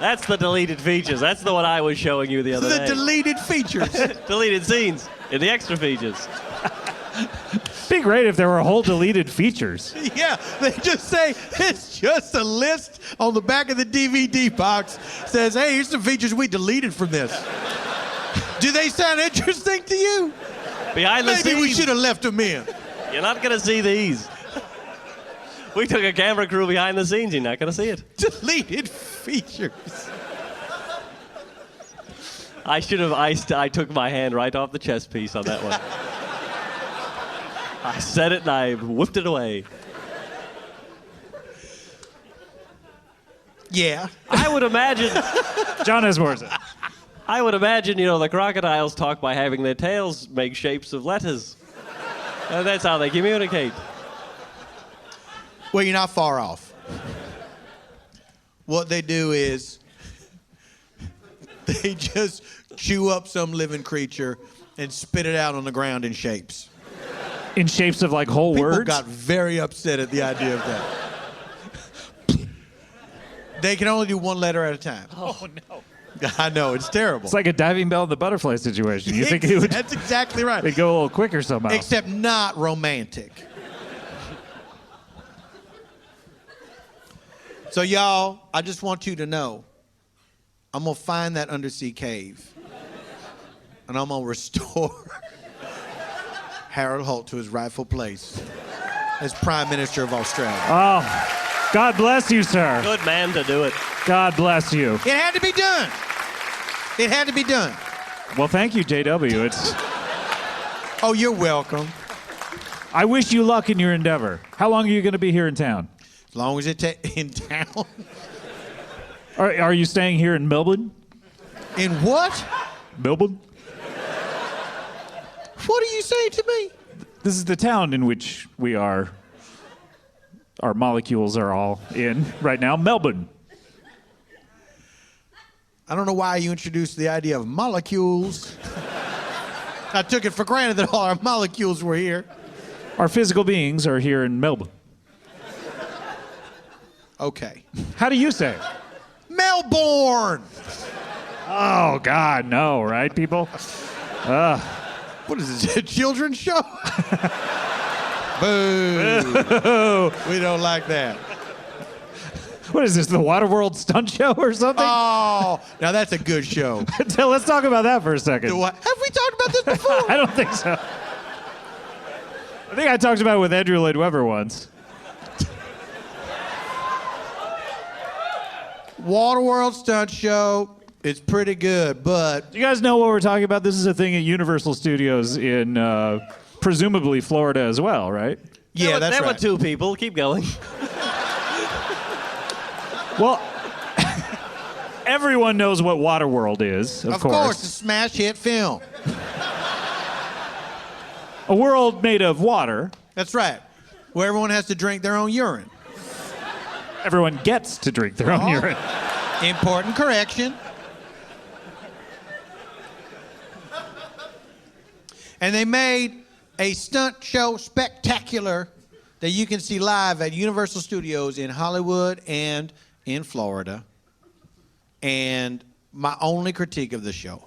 That's the deleted features. That's the one I was showing you the other day. The deleted features. Deleted scenes in the extra features. It'd be great if there were whole deleted features. Yeah, they just say, it's just a list on the back of the DVD box. Says, hey, here's some features we deleted from this. Do they sound interesting to you? Behind the Maybe we scenes. should have left them in. You're not going to see these. We took a camera crew behind the scenes. You're not going to see it. Deleted features. I should have. I took my hand right off the chess piece on that one. I said it and I whipped it away. Yeah. I would imagine. John Esmorza. I would imagine, the crocodiles talk by having their tails make shapes of letters. And that's how they communicate. Well, you're not far off. What they do is they just chew up some living creature and spit it out on the ground in shapes. In shapes of like whole People words? got very upset at the idea of that. They can only do one letter at a time. Oh, no. I know, it's terrible. It's like a diving bell in the butterfly situation. You think it would That's exactly right. they'd go a little quicker somehow. Except not romantic. So y'all, I just want you to know, I'm gonna find that undersea cave and I'm gonna restore Harold Holt to his rightful place as Prime Minister of Australia. Oh, God bless you, sir. Good man to do it. God bless you. It had to be done. It had to be done. Well, thank you, JW. Oh, you're welcome. I wish you luck in your endeavor. How long are you going to be here in town? As long as it's in town. Are you staying here in Melbourne? In what? Melbourne? What are you saying to me? This is the town in which our molecules are all in right now, Melbourne. I don't know why you introduced the idea of molecules. I took it for granted that all our molecules were here. Our physical beings are here in Melbourne. Okay. How do you say? Melbourne! Oh, God, no, right, people? What is this, a children's show? Boo. We don't like that. What is this, the Waterworld stunt show or something? Oh, now that's a good show. Let's talk about that for a second. Have we talked about this before? I don't think so. I think I talked about it with Andrew Lloyd Webber once. Waterworld stunt show. It's pretty good, but... Do you guys know what we're talking about? This is a thing at Universal Studios in presumably Florida as well, right? Yeah, that's there right. were two people. Keep going. Well, everyone knows what Waterworld is, of Of course, a smash hit film. A world made of water. That's right. Where everyone has to drink their own urine. Everyone gets to drink their own urine. Important correction. And they made a stunt show spectacular that you can see live at Universal Studios in Hollywood and in Florida. And my only critique of the show,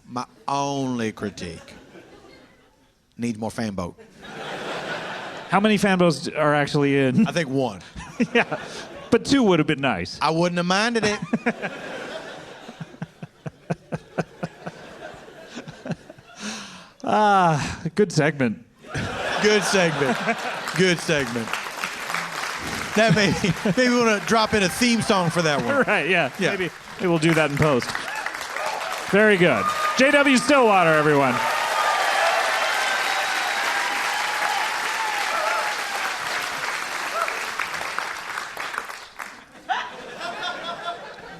needs more fan boat. How many fan boats are actually in? I think one. Yeah, but two would have been nice. I wouldn't have minded it. Good segment. Good segment. Good segment. That maybe we want to drop in a theme song for that one. Right, yeah. Yeah. Maybe we'll do that in post. Very good. JW Stillwater, everyone.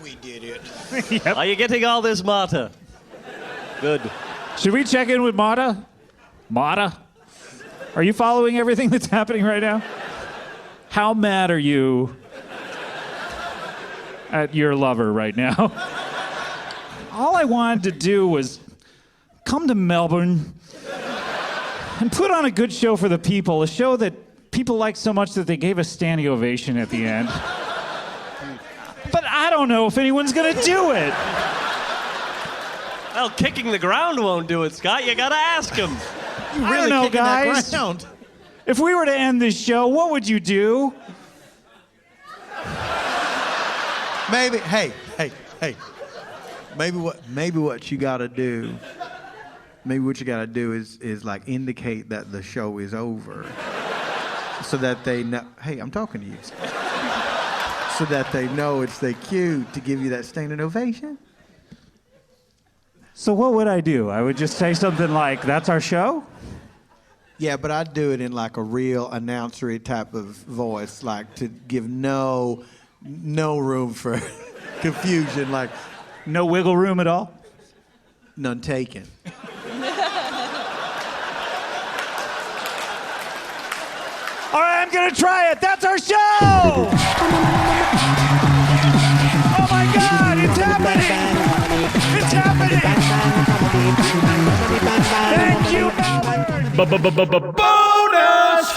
We did it. Yep. Are you getting all this, Marta? Good. Should we check in with Mata? Mata? Are you following everything that's happening right now? How mad are you at your lover right now? All I wanted to do was come to Melbourne and put on a good show for the people, a show that people like so much that they gave a standing ovation at the end. But I don't know if anyone's gonna do it. Well, kicking the ground won't do it, Scott. You gotta ask him. You I really don't know, kicking that guys. ground. If we were to end this show, what would you do? Maybe, hey. Maybe what you gotta do. Maybe what you gotta do is like indicate that the show is over, so that they know. Hey, I'm talking to you. so that they know it's their cue to give you that standing ovation. So what would I do? I would just say something like, "That's our show"? Yeah, but I'd do it in like a real announcery type of voice, like to give no room for confusion, like No wiggle room at all? none taken. All right, I'm gonna try it. That's our show! Oh my God, it's happening! It's happening! Thank you, Melbourne! Bonus!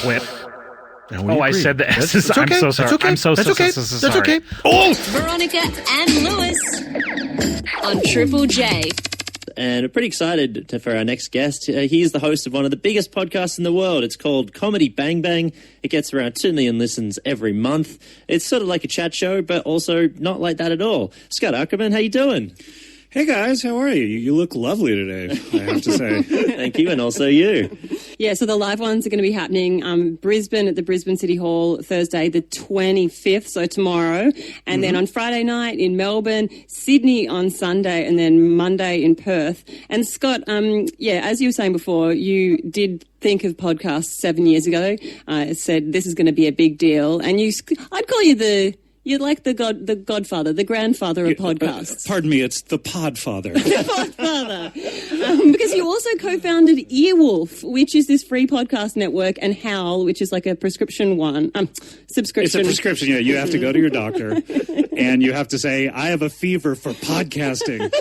Quip. Oh, I said the S's. I'm so sorry. I'm so sorry. That's okay. Oh! Veronica and Lewis on Triple J. And I'm pretty excited for our next guest. He is the host of one of the biggest podcasts in the world. It's called Comedy Bang Bang. It gets around 2 million listens every month. It's sort of like a chat show, but also not like that at all. Scott Aukerman, how you doing? Hey guys, how are you? You look lovely today, I have to say. Thank you, and also you. Yeah, so the live ones are going to be happening Brisbane at the Brisbane City Hall Thursday the 25th, so tomorrow. And then on Friday night in Melbourne, Sydney on Sunday, and then Monday in Perth. And Scott, as you were saying before, you did think of podcasts 7 years ago. Said this is going to be a big deal. And I'd call you you're like the godfather, the grandfather of podcasts. Pardon me, it's the podfather. The podfather. Because you also co-founded Earwolf, which is this free podcast network, and Howl, which is like a prescription one. Subscription. It's a prescription, yeah. You have to go to your doctor, and you have to say, I have a fever for podcasting,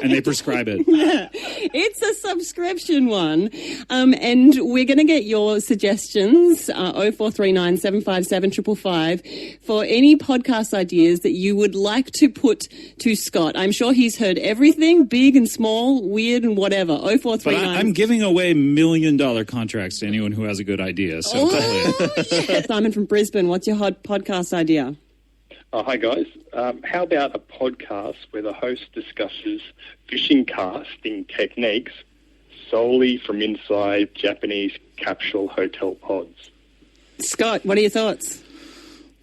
and they prescribe it. Yeah. It's a subscription one. And we're going to get your suggestions, 0439 757 555, for any podcast ideas that you would like to put to Scott. I'm sure he's heard everything, big and small, weird and whatever. 0439. But I'm giving away $1 million contracts to anyone who has a good idea. So yeah. Simon from Brisbane, what's your hot podcast idea? Hi, guys. How about a podcast where the host discusses fishing casting techniques solely from inside Japanese capsule hotel pods? Scott, what are your thoughts?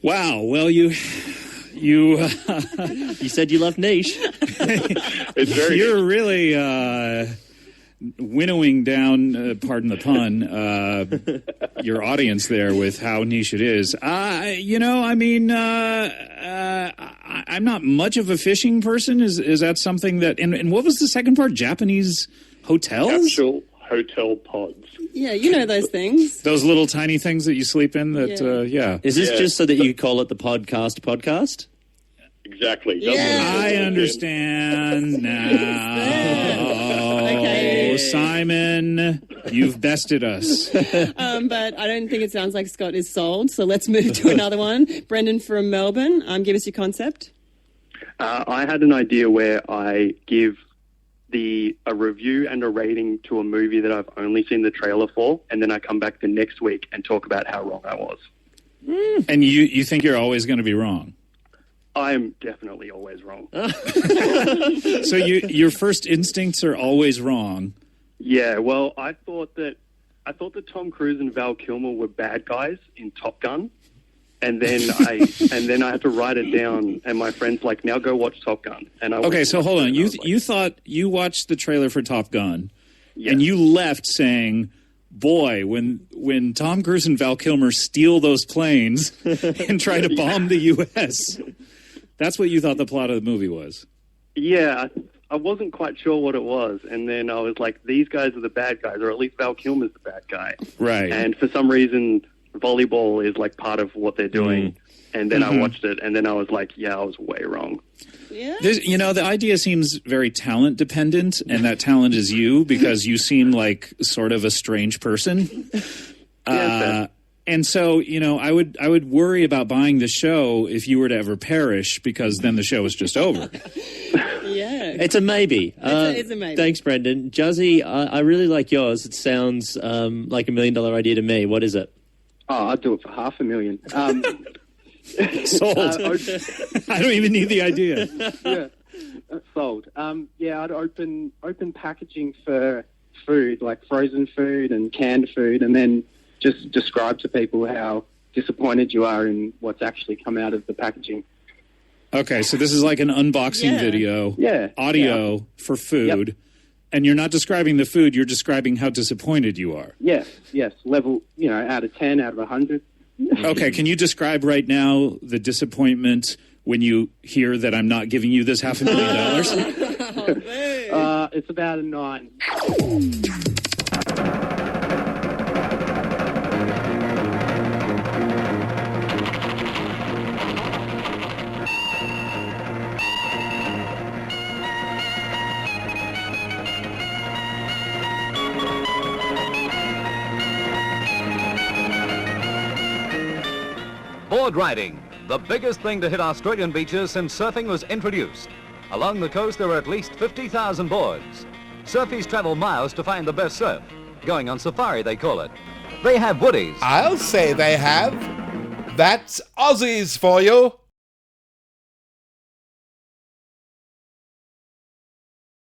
Wow. Well, you said you love niche. It's very You're really winnowing down, pardon the pun, your audience there with how niche it is. I'm not much of a fishing person. Is that something that? And what was the second part? Japanese hotels? capsule hotel pods. Yeah, you know those things. Those little tiny things that you sleep in. That Is this just so that you call it the podcast? Exactly. I understand now. Okay. Simon, you've bested us. But I don't think it sounds like Scott is sold, so let's move to another one. Brendan from Melbourne, give us your concept. I had an idea where I give a review and a rating to a movie that I've only seen the trailer for, and then I come back the next week and talk about how wrong I was. And you think you're always going to be wrong? I'm definitely always wrong. So your first instincts are always wrong. Yeah, well, I thought that Tom Cruise and Val Kilmer were bad guys in Top Gun, and then I had to write it down, and my friend's like, "Now go watch Top Gun." And Okay, so hold on. You thought you watched the trailer for Top Gun, and you left saying, "Boy, when Tom Cruise and Val Kilmer steal those planes and try to bomb the U.S." That's what you thought the plot of the movie was. Yeah, I wasn't quite sure what it was, and then I was like, "These guys are the bad guys, or at least Val Kilmer's the bad guy." Right. And for some reason, volleyball is like part of what they're doing. And then I watched it, and then I was like, "Yeah, I was way wrong." Yeah. The idea seems very talent dependent, and that talent is you because you seem like sort of a strange person. And so, I would worry about buying the show if you were to ever perish, because then the show is just over. Yeah. It's a maybe. It's a maybe. Thanks, Brendan. Juzzy, I really like yours. It sounds like $1 million idea to me. What is it? Oh, I'd do it for $500,000. Sold. I don't even need the idea. Yeah, sold. I'd open packaging for food, like frozen food and canned food, and then just describe to people how disappointed you are in what's actually come out of the packaging. Okay, so this is like an unboxing video, audio for food, and you're not describing the food, you're describing how disappointed you are. Yes, level, out of 10, out of 100. Okay, can you describe right now the disappointment when you hear that I'm not giving you this $500,000? It's about a 9. Board riding, the biggest thing to hit Australian beaches since surfing was introduced. Along the coast, there are at least 50,000 boards. Surfies travel miles to find the best surf. Going on safari, they call it. They have woodies. I'll say they have. That's Aussies for you.